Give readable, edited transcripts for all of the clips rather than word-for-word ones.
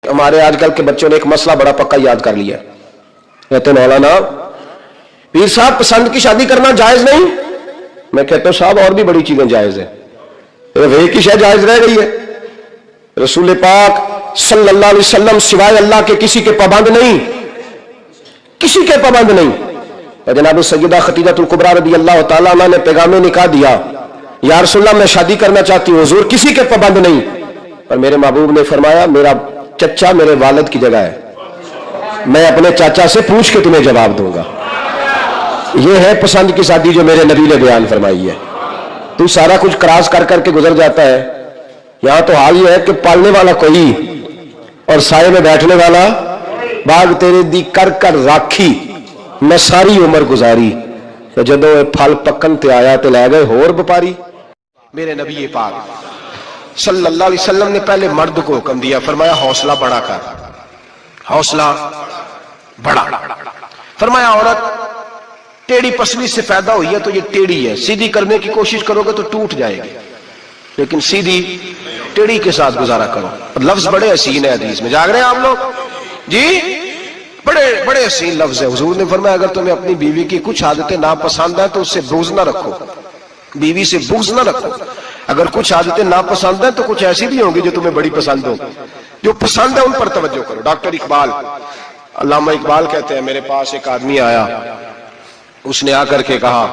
ہمارے آج کل کے بچوں نے ایک مسئلہ بڑا پکا یاد کر لیا، کہتے مولانا پیر صاحب پسند کی شادی کرنا جائز نہیں؟ میں کہتا ہوں صاحب اور بھی بڑی چیزیں جائز ہیں، وہی کی شاید جائز رہ گئی ہے۔ رسول پاک صلی اللہ علیہ وسلم سوائے اللہ کے کسی کے پابند نہیں، کسی کے پابند نہیں۔ جناب سیدہ خدیجہ الکبریٰ رضی اللہ تعالیٰ عنہ نے پیغام نکاح دیا، یا رسول اللہ میں شادی کرنا چاہتی ہوں، حضور کسی کے پابند نہیں، اور میرے محبوب نے فرمایا میرا چچا میرے والد کی جگہ ہے، میں اپنے چاچا سے پوچھ کے تمہیں جواب دوں گا۔ یہ ہے پسند کی شادی جو میرے نبی نے بیان فرمائی ہے۔ تو سارا کچھ کراس کر کر کے گزر جاتا ہے، یہاں تو حال یہ ہے کہ پالنے والا کوئی اور سائے میں بیٹھنے والا، باغ تیرے دی کر کر راکھی میں ساری عمر گزاری، جدو پھل پکن تے آیا تے لے گئے ہور بپاری۔ میرے نبی پاک صلی اللہ علیہ وسلم نے پہلے مرد کو حکم دیا، فرمایا حوصلہ بڑا کر، حوصلہ بڑا۔ فرمایا عورت ٹیڑھی پسلی سے پیدا ہوئی ہے تو یہ ٹیڑھی ہے، سیدھی کرنے کی کوشش کرو گے تو ٹوٹ جائے گی، لیکن سیدھی ٹیڑھی کے ساتھ گزارا کرو۔ لفظ بڑے حسین ہے، حدیث میں جاگ رہے ہیں آپ لوگ جی، بڑے بڑے حسین لفظ ہے۔ حضور نے فرمایا اگر تمہیں اپنی بیوی کی کچھ عادتیں ناپسند ہیں تو اس سے بغض نہ رکھو، بیوی سے بغض نہ رکھو۔ اگر کچھ عادتیں ناپسند ہیں تو کچھ ایسی بھی ہوں گی جو تمہیں بڑی پسند ہو، جو پسند ہے ان پر توجہ کرو۔ ڈاکٹر اقبال، علامہ اقبال کہتے ہیں میرے پاس ایک آدمی آیا، اس نے آ کر کے کہا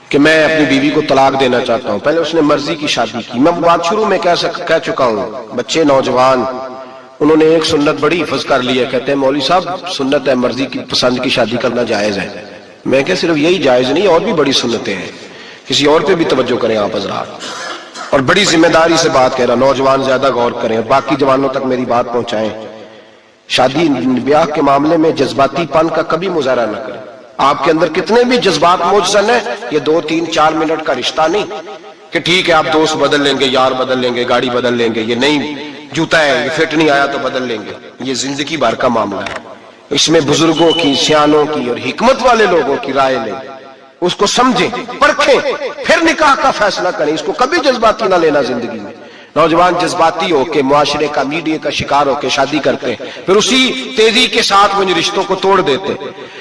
کہ میں اپنی بیوی کو طلاق دینا چاہتا ہوں۔ پہلے اس نے مرضی کی شادی کی، میں بات شروع میں کہہ چکا ہوں، بچے نوجوان انہوں نے ایک سنت بڑی حفظ کر لی ہے، کہتے ہیں مولوی صاحب سنت ہے مرضی کی پسند کی شادی کرنا جائز ہے۔ میں کہ صرف یہی جائز نہیں، اور بھی بڑی سنتیں ہیں، کسی اور پہ بھی توجہ کریں آپ حضرات، اور بڑی ذمہ داری سے بات کہہ رہا، نوجوان زیادہ غور کریں، باقی جوانوں تک میری بات پہنچائیں۔ شادی بیاہ کے معاملے میں جذباتی پن کا کبھی مظاہرہ نہ کریں۔ آپ کے اندر کتنے بھی جذبات موجزن ہیں، یہ 2 3 4 منٹ کا رشتہ نہیں کہ ٹھیک ہے آپ دوست بدل لیں گے، یار بدل لیں گے، گاڑی بدل لیں گے، یہ نہیں جوتا ہے یہ فٹ نہیں آیا تو بدل لیں گے، یہ زندگی بھر کا معاملہ ہے۔ اس میں بزرگوں کی، سیانوں کی اور حکمت والے لوگوں کی رائے لیں، اس کو سمجھیں، پرکھیں، پھر نکاح کا فیصلہ کریں، اس کو کبھی جذباتی نہ لینا زندگی میں۔ نوجوان جذباتی ہو کے، معاشرے کا، میڈیا کا شکار ہو کے شادی کرتے ہیں، پھر اسی تیزی کے ساتھ وہ ان رشتوں کو توڑ دیتے۔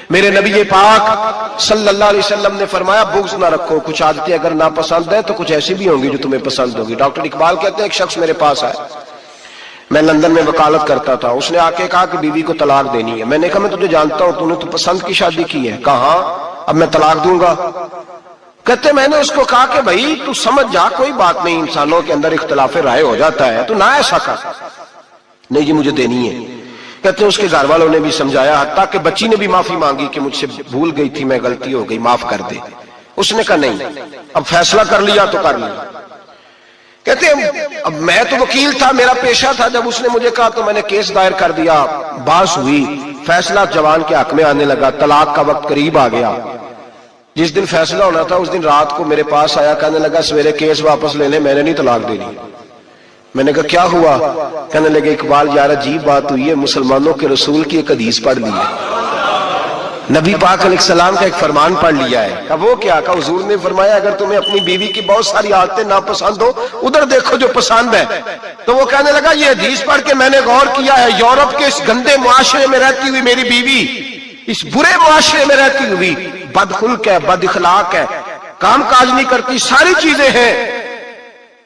میرے نبی پاک صلی اللہ علیہ وسلم نے فرمایا بغض نہ رکھو، کچھ عادتیں اگر ناپسند ہیں تو کچھ ایسی بھی ہوں گی جو تمہیں پسند ہوگی۔ ڈاکٹر اقبال کہتے ہیں ایک شخص میرے پاس آیا، میں لندن میں وکالت کرتا تھا، اس نے آ کے کہا کہ بیوی کو طلاق دینی ہے۔ میں نے کہا میں تجھے جانتا ہوں، تو نے تو پسند کی شادی کی ہے۔ کہا ہاں، اب میں طلاق دوں گا؟ کہتے میں نے اس کو کہا کہ بھائی تو سمجھ جا، کوئی بات نہیں، انسانوں کے اندر اختلاف رائے ہو جاتا ہے، تو نہ ایسا کر۔ نہیں جی مجھے دینی ہے۔ کہتے ہیں اس کے گھر والوں نے بھی سمجھایا، حتیٰ کہ بچی نے بھی معافی مانگی کہ مجھ سے بھول گئی تھی، میں غلطی ہو گئی، معاف کر دے۔ اس نے کہا نہیں، اب فیصلہ کر لیا تو کر لیا۔ کہتے ہیں اب میں تو وکیل تھا، میرا پیشہ تھا، جب اس نے مجھے کہا تو میں نے کیس دائر کر دیا، بحث ہوئی، فیصلہ جوان کے حق میں آنے لگا، طلاق کا وقت قریب آ گیا۔ جس دن فیصلہ ہونا تھا اس دن رات کو میرے پاس آیا، کہنے لگا سویرے کیس واپس لینے، میں نے نہیں طلاق دینی۔ میں نے کہا کیا ہوا؟ کہنے لگے اقبال یار عجیب بات ہوئی ہے، مسلمانوں کے رسول کی ایک حدیث پڑھ لی ہے، نبی پاک علیہ السلام کا ایک فرمان پڑھ لیا ہے۔ کہا وہ کیا؟ کہا حضور نے فرمایا اگر تمہیں اپنی بیوی کی بہت ساری عادتیں ناپسند ہو، ادھر دیکھو جو پسند ہے۔ تو وہ کہنے لگا یہ حدیث پڑھ کے میں نے غور کیا ہے، یورپ کے اس گندے معاشرے میں رہتی ہوئی میری بیوی اس برے معاشرے میں رہتی ہوئی بد خلق ہے، بد اخلاق ہے، کام کاج نہیں کرتی، ساری چیزیں ہیں،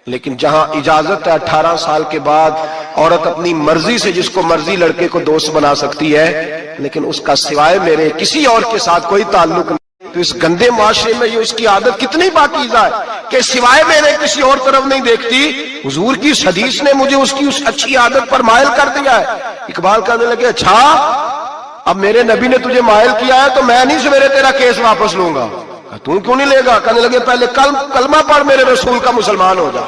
لیکن جہاں اجازت ہے 18 سال کے بعد عورت اپنی مرضی سے جس کو مرضی لڑکے کو دوست بنا سکتی ہے، لیکن اس کا سوائے میرے کسی اور کے ساتھ کوئی تعلق نہیں۔ تو اس گندے معاشرے میں یہ اس کی عادت کتنی پاکیزہ ہے کہ سوائے میرے کسی اور طرف نہیں دیکھتی۔ حضور کی اس حدیث نے مجھے اس کی اس اچھی عادت پر مائل کر دیا ہے۔ اقبال کہنے لگے اچھا اب میرے نبی نے تجھے مائل کیا ہے تو میں نہیں سویرے تیرا کیس واپس لوں گا۔ تو کیوں نہیں لے گا؟ کہنے لگے پہلے کلمہ پڑھ میرے رسول کا، مسلمان ہو جا،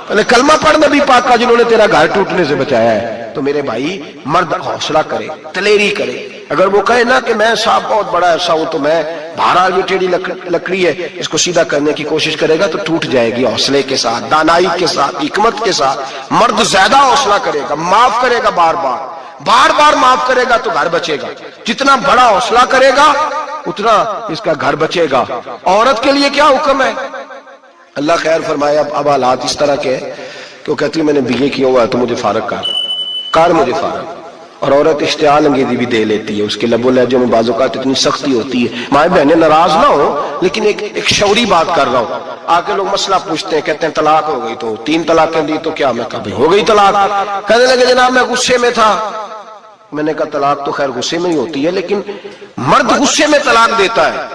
پہلے کلمہ پڑھ نبی پاک کا جنہوں نے تیرا گھر ٹوٹنے سے بچایا ہے۔ تو میرے بھائی مرد حوصلہ کرے، دلیری کرے۔ اگر وہ کہے نا کہ میں صاحب بہت بڑا ایسا ہوں تو میں بہرحال یہ ٹیڑھی لکڑی ہے اس کو سیدھا کرنے کی کوشش کرے گا تو ٹوٹ جائے گی۔ حوصلے کے ساتھ، دانائی کے ساتھ، حکمت کے ساتھ مرد زیادہ حوصلہ کرے گا، معاف کرے گا، بار بار معاف کرے گا تو گھر بچے گا۔ جتنا بڑا حوصلہ کرے گا اتنا اس کا گھر بچے گا۔ عورت کے لیے کیا حکم ہے؟ اللہ خیر فرمائے۔ اب حالات اس طرح کے کہ وہ کہتی ہے میں نے BA کیا ہوا ہے تو مجھے فارغ کار مجھے فارغ. اور عورت اشتعال انگیزی بھی دے لیتی ہے, اس کے لب و لہجوں میں بعض اوقات اتنی سختی ہوتی ہے. مائیں بہنیں ناراض نہ ہو, لیکن ایک شعوری بات کر رہا ہوں. آ کے لوگ مسئلہ پوچھتے ہیں, کہتے ہیں طلاق ہو گئی تو 3 طلاقیں دی تو کیا؟ میں کہا بھائی ہو گئی طلاق. کہنے لگے جناب میں غصے میں تھا. میں نے کہا طلاق تو خیر غصے میں ہی ہوتی ہے, لیکن مرد غصے میں طلاق دیتا ہے,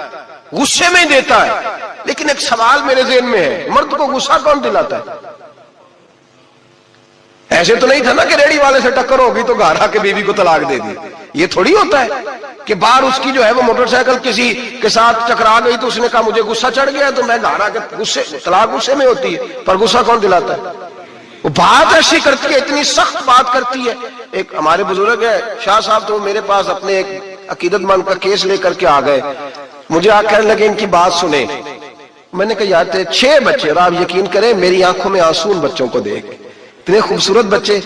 غصے میں ہی دیتا ہے. لیکن ایک سوال میرے ذہن میں ہے, مرد کو غصہ کون دلاتا ہے؟ ایسے تو نہیں تھا نا کہ ریڑی والے سے ٹکر ہوگی تو گھر آ کے بیوی کو طلاق دے دی. یہ تھوڑی ہوتا ہے کہ باہر اس کی جو ہے وہ موٹر سائیکل کسی کے ساتھ ٹکرا گئی تو اس نے کہا مجھے غصہ چڑھ گیا تو میں گھر آ کے طلاق غصے میں ہوتی ہے. پر غصہ کون دلاتا ہے؟ وہ بات ایسی کرتی ہے, اتنی سخت بات کرتی ہے. ایک ہمارے بزرگ ہے شاہ صاحب, تو میرے پاس اپنے ایک عقیدت مند کا کیس لے کر کے آ گئے. مجھے آ کہنے لگے ان کی بات سنیں. میں نے کہا یار تھے 6 بچے, اور آپ یقین کریں میری آنکھوں میں آنسو ان بچوں کو دیکھ, اتنے خوبصورت بچے.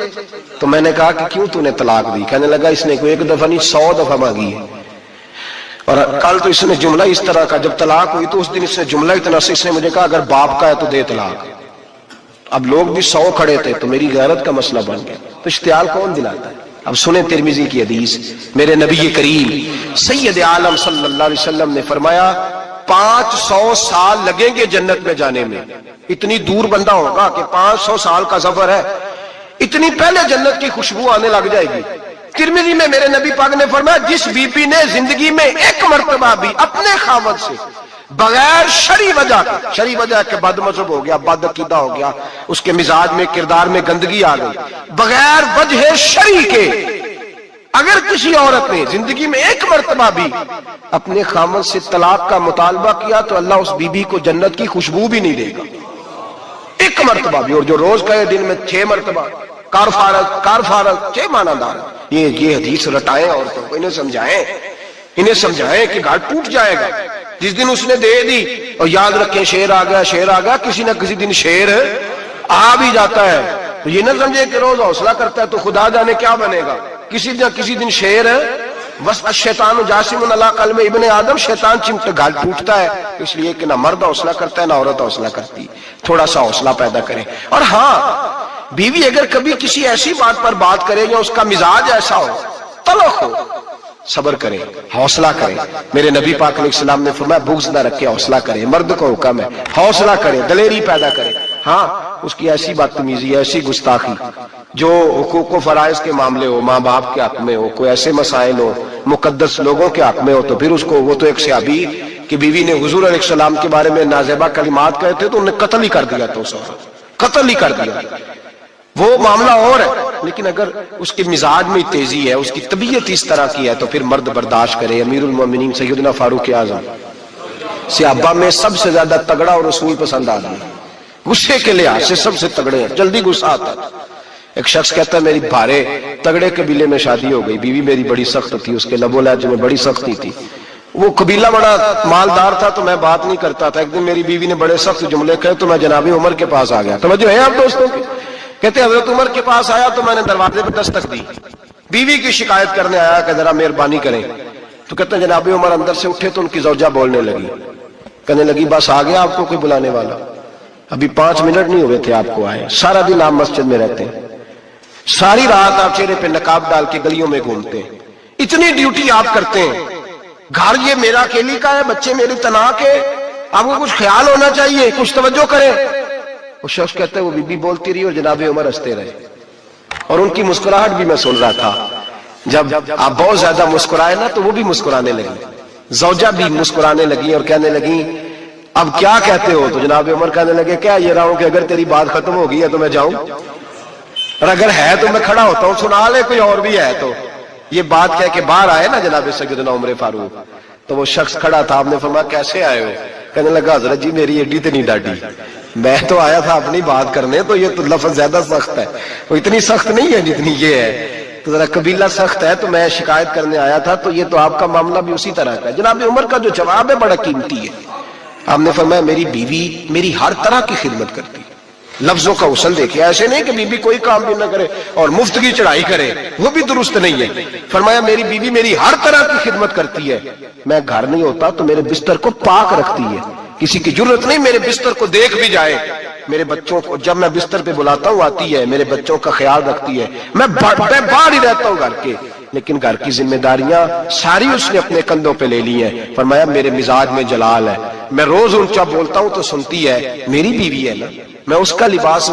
تو میں نے کہا کہ کیوں تو نے طلاق دی؟ کہنے لگا اس نے کوئی 1 دفعہ نہیں 100 دفعہ مانگی ہے. اور کل تو اس نے جملہ اس طرح کا, جب طلاق ہوئی تو اس دن اس نے جملہ اتنا سے اس نے مجھے کہا اگر باپ کا ہے تو دے طلاق. اب لوگ بھی 100 کھڑے تھے تو میری غیرت کا مسئلہ بن گیا. تو اشتعال کون دلاتا ہے؟ اب سنیں ترمذی کی حدیث. میرے نبی کریم سید عالم صلی اللہ علیہ وسلم نے فرمایا 500 سال لگیں گے جنت میں جانے میں. اتنی دور بندہ ہوگا کہ 500 سال کا سفر ہے, اتنی پہلے جنت کی خوشبو آنے لگ جائے گی. ترمذی میں میرے نبی پاک نے فرمایا جس بی بی نے زندگی میں 1 مرتبہ بھی اپنے خاوند سے بغیر شرعی وجہ کہ بد مذہب ہو گیا, بد عقیدہ ہو گیا, اس کے مزاج میں کردار میں گندگی آ گئی, بغیر وجہ شرعی کے اگر کسی عورت نے زندگی میں 1 مرتبہ بھی اپنے خاوند سے طلاق کا مطالبہ کیا تو اللہ اس بی بی کو جنت کی خوشبو بھی نہیں دے گا. 1 مرتبہ بھی. اور جو روز کہے دن میں 6 مرتبہ کار فارغ 6 معنی دار. یہ حدیث رٹائیں عورتوں کو, انہیں سمجھائیں کہ گھر ٹوٹ جائے گا. جس دن اس نے دے دی, اور یاد رکھیں شیر آ گیا, کسی نہ کسی دن شیر آ بھی جاتا ہے. تو یہ نہ سمجھے کہ روز حوصلہ کرتا ہے تو خدا جانے کیا بنے گا. کسی نہ کسی دن شیر بس الشیطان جاسم علی قلب ابن آدم, شیطان چمٹے گھر ٹوٹتا ہے. اس لیے کہ نہ مرد حوصلہ کرتا ہے نہ عورت حوصلہ کرتی. تھوڑا سا حوصلہ پیدا کریں. اور ہاں بیوی اگر کبھی کسی ایسی بات پر بات کرے یا اس کا مزاج ایسا ہو, تلخ ہو, صبر کریں, حوصلہ کریں. میرے نبی پاک علیہ السلام نے فرمایا بغض نہ رکھے, حوصلہ کریں. مرد کو حکم ہے حوصلہ کریں, دلیری پیدا کریں. ہاں اس کی ایسی بدتمیزی, ایسی گستاخی جو حقوق و فرائض کے معاملے ہو, ماں باپ کے حق میں ہو, کوئی ایسے مسائل ہو مقدس لوگوں کے حق میں ہو, تو پھر اس کو, وہ تو ایک صحابی کی بیوی نے حضور علیہ السلام کے بارے میں نازیبہ کلمات کہے تھے تو انہیں قتل ہی کر دیا. تو قتل ہی کر دیا. وہ معاملہ اور ہے, لیکن اگر اس کے مزاج میں تیزی ہے, اس کی طبیعت اس طرح کی ہے, تو پھر مرد برداشت کرے. امیر المومنین سیدنا فاروق اعظم صحابہ میں سب سے زیادہ تگڑا اور رسول پسند آدمی, غصے کے لحاظ سے سب سے تگڑے ہیں, جلدی غصہ آتا ہے. ایک شخص کہتا ہے میری بھارے تگڑے قبیلے میں شادی ہو گئی, بیوی میری بڑی سخت تھی, اس کے لب و لہجے میں بڑی سختی تھی. وہ قبیلہ بڑا مالدار تھا تو میں بات نہیں کرتا تھا. ایک دن میری بیوی نے بڑے سخت جملے کہے تو میں جناب عمر کے پاس آ گیا. توجہ ہے آپ دوستوں کی؟ کہتے ہیں حضرت عمر کے پاس آیا تو میں نے دروازے پہ دستک دی, بیوی کی شکایت کرنے آیا کہ ذرا مہربانی کریں. تو کہتے ہیں جناب عمر اندر سے اٹھے تو ان کی زوجہ بولنے لگی, کہنے لگی بس آ گیا آپ کو کوئی بلانے والا, ابھی 5 منٹ نہیں ہوئے تھے آپ کو آئے. سارا دن آپ مسجد میں رہتے ہیں, ساری رات آپ چہرے پہ نقاب ڈال کے گلیوں میں گھومتے ہیں, اتنی ڈیوٹی آپ کرتے ہیں. گھر یہ میرا اکیلی کا ہے, بچے میری تنہا کے, آپ کو کچھ خیال ہونا چاہیے, کچھ توجہ کریں. وہ شخص کہتے ہیں وہ بی بی بولتی رہی اور جناب عمر ہنستے رہے, اور ان کی مسکراہٹ بھی میں سن رہا تھا. جب آپ بہت زیادہ مسکرائے نا تو وہ بھی مسکرانے لگی, زوجہ بھی مسکرانے لگی اور کہنے لگی اب کیا کہتے ہو؟ تو جناب عمر کہنے لگے کیا یہ رہا ہوں کہ اگر تیری بات ختم ہو گئی ہے تو میں جاؤں, اور اگر ہے تو میں کھڑا ہوتا ہوں, سنا لے کوئی اور بھی ہے تو. یہ بات کہہ کے باہر آئے نا جناب سیدنا عمر فاروق, تو وہ شخص کھڑا تھا. آپ نے فرمایا کیسے آئے ہو؟ کہنے لگا حضرت جی میری ایڈی تو نہیں ڈاڈی, میں تو آیا تھا اپنی بات کرنے, تو یہ تو لفظ زیادہ سخت ہے, وہ اتنی سخت نہیں ہے جتنی یہ ہے, تو ذرا قبیلہ سخت ہے تو میں شکایت کرنے آیا تھا. تو یہ تو آپ کا معاملہ بھی اسی طرح کا ہے. جناب عمر کا جو جواب ہے بڑا قیمتی ہے. آپ نے فرمایا میری بیوی میری ہر طرح کی خدمت کرتی ہے. لفظوں کا اصل دیکھیں, ایسے نہیں کہ بیوی کوئی کام بھی نہ کرے اور مفت کی چڑھائی کرے, وہ بھی درست نہیں ہے. فرمایا میری بیوی میری ہر طرح کی خدمت کرتی ہے, میں گھر نہیں ہوتا تو میرے بستر کو پاک رکھتی ہے, کسی کی ضرورت نہیں میرے بستر کو دیکھ بھی جائے میرے بچوں کو جب میں بستر پہ بلاتا ہوں آتی ہے، میرے بچوں کا خیال رکھتی ہے، میں باہر ہی رہتا ہوں گھر کے، لیکن گھر کی ذمہ داریاں ساری اس نے اپنے کندھوں پہ لے لی ہیں۔ فرمایا میرے مزاج میں جلال ہے، میں روز اونچا بولتا ہوں تو سنتی ہے، میری بیوی ہے نا، میں اس کا لباس